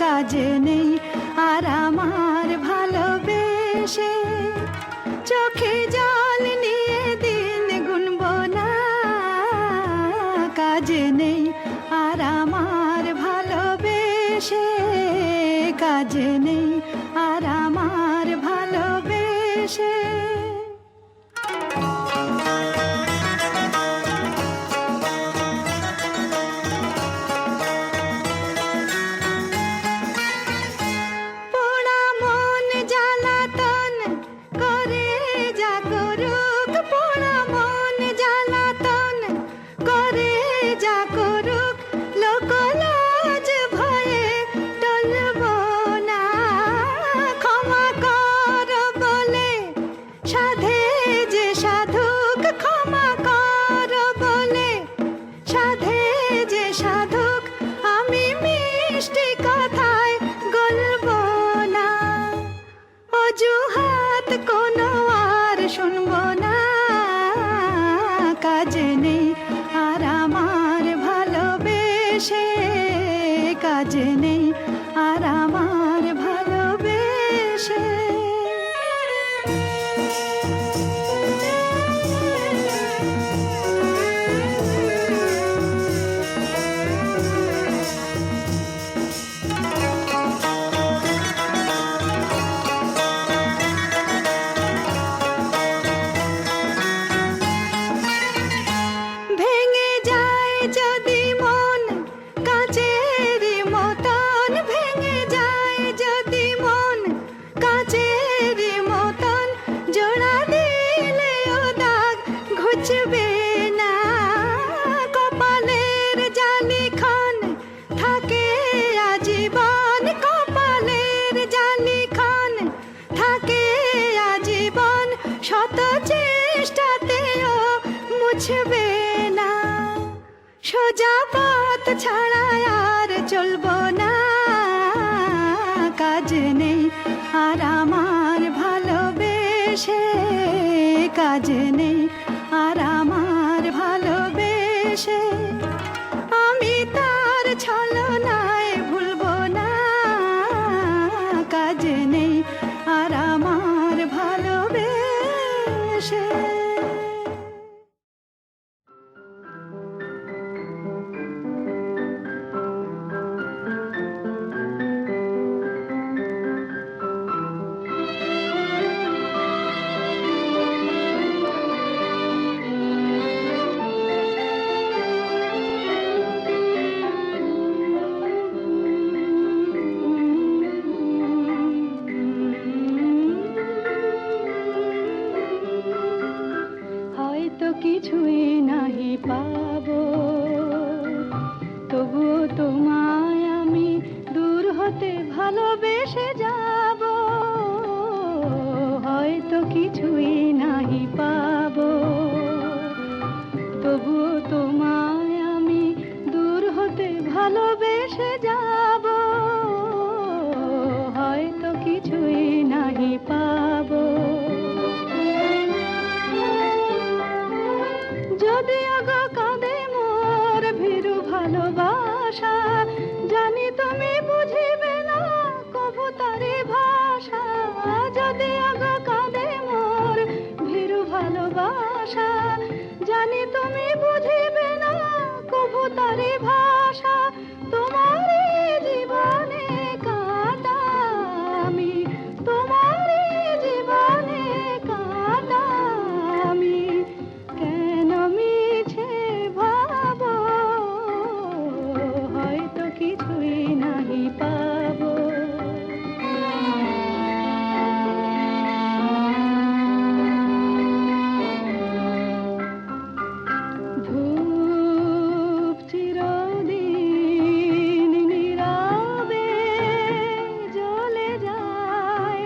কাজে নেই আর আমার ভালোবেসে, চোখে জল নিয়ে দিন গুনব না। কাজে নেই আর আমার ভালোবেসে, কাজে নেই আর আমার ভালোবেসে। অজুহাত কোনো আর শুনবো না। কাজে নেই আর আমার ভালোবেসে, কাজে নেই আর আমার ভালোবেসে। কপালের জালিখান থাকে আজীবন, কপালের জালিখান থাকে আজীবন। শত চেষ্টাতেও মুছবে না, সোজা পথ ছাড়া আর চলবো না। কাজ নেই আর আমার ভালোবেসে, কাজ নেই আর আমার ভালোবেসে। আমি ভালোবেসে যাব, হয়তো কিছুই নাহি পাবো। যদি আগো কাঁদে মোর ভীরু ভালোবাসা, জানি তুমি বুঝিবে না কভু তারি ভাষা। যদি আগো কাঁদে মোর ভীরু ভালোবাসা, জানি তুমি বুঝিবে না কভু তারি ভাষা। তোমারই জীবনে কাঁটা আমি, তোমারই জীবনে কাঁটা আমি, কেন মিছে ভাবো, হয়তো কিছুই নাহি পাবো। ধূপ চিরদিন নীরবে জ্বলে যায়,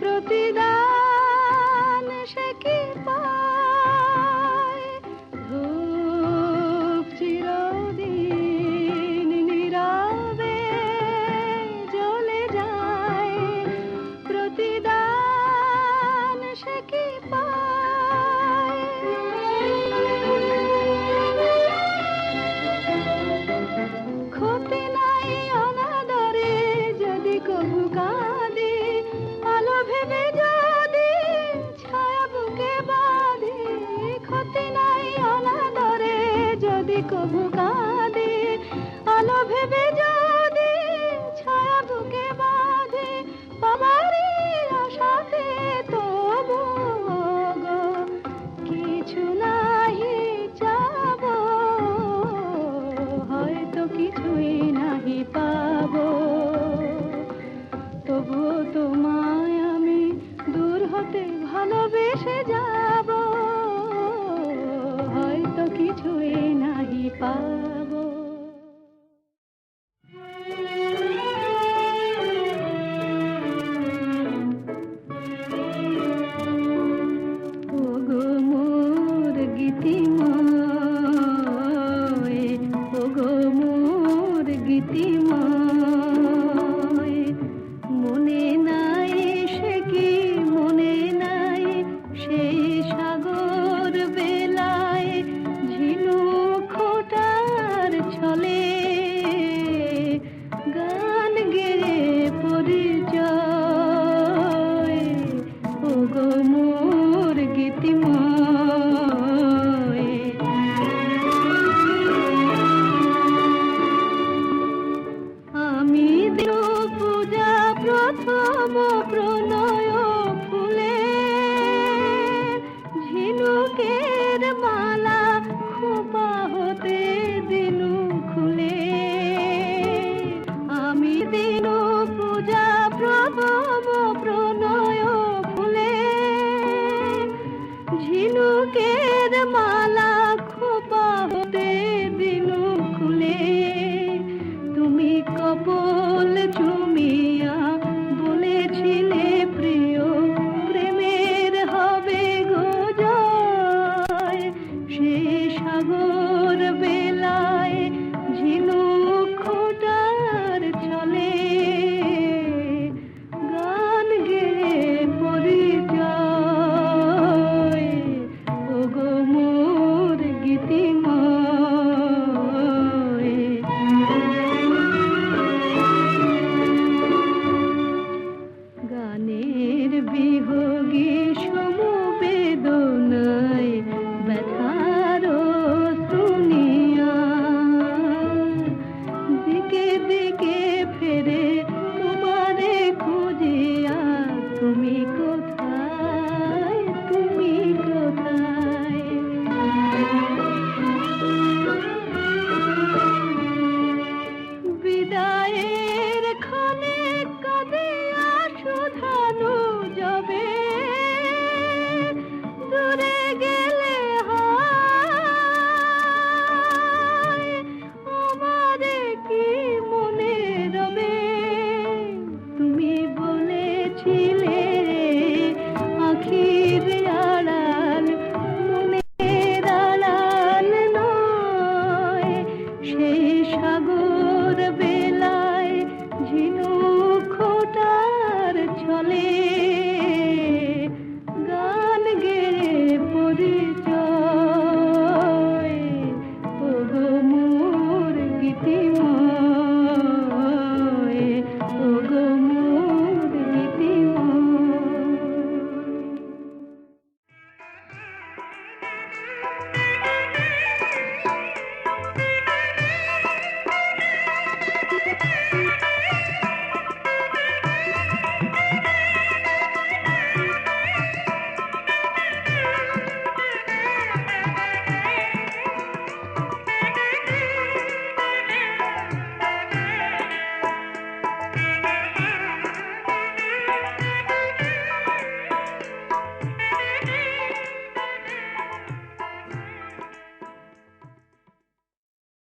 প্রতিদান সে কি পায়। ধূপ চিরদিন নীরবে জ্বলে যায়, প্রতিদান সে কি পায়। ক্ষতি নাই অনাদরে যদি কভু কাঁদে, আলো ভেবে যদি ছায়া বুকে বাঁধে। ক্ষতি নাই অনাদরে যদি কভু কাঁদে, আলো ভেবে যদি ছায়া বুকে বাঁধে। পাবারই আশাতে তবু গো কিছু নাহি চাবো, হয়তো কিছুই নাহি পাবো। তবুও তোমায় আমি দূর হতে ভালোবেসে যাব, হয়তো কিছুই নাহি পাবো। ওগো মোর গীতিময়, ওগো মোর গীতিময়, মনে নাই সে কি মনে নাই সেই সাগর বেলায় ঝিনুক খোঁটার ছলে গান গেয়ে পরিচয়। ওগো মোর গীতিময়, আমি দিন পূজা প্রথম প্রণয় ফুলে ঝিনুকের মালা খোপা হতে দিনু খুলে। আমি দিন পূজা প্রথম প্রণয় ফুলে ঝিনুকের মালা খোপা হতে দিনু খুলে। তুমি কপল চুমিয়া বলেছিলে প্রিয় প্রেমের হবে গো জয়। সে সাগর বেলায় ঝিনুক খোঁটার ছলে গান গেয়ে পরিচয়। ওগো মোর গীতিময়, গানের বিহোগী সমবেদনায় ব্যথার শুনিয়া দিকে দিকে ফেরে তোমারে খুঁজিয়া। তুমি কোথায়, তুমি কোথায়। বিদায়ের ক্ষণে কাঁদিয়া শুধানো যাবে, দূরে গেলে হায় আমারে কি মনে রবে। তুমি বলেছিলে আখির আড়াল মনের আড়াল নয়, সেই সাগর ভোর বেলায় ঝিনুক খোঁটার ছলে গান গেয়ে পরিচয় ওগো মোর গীতি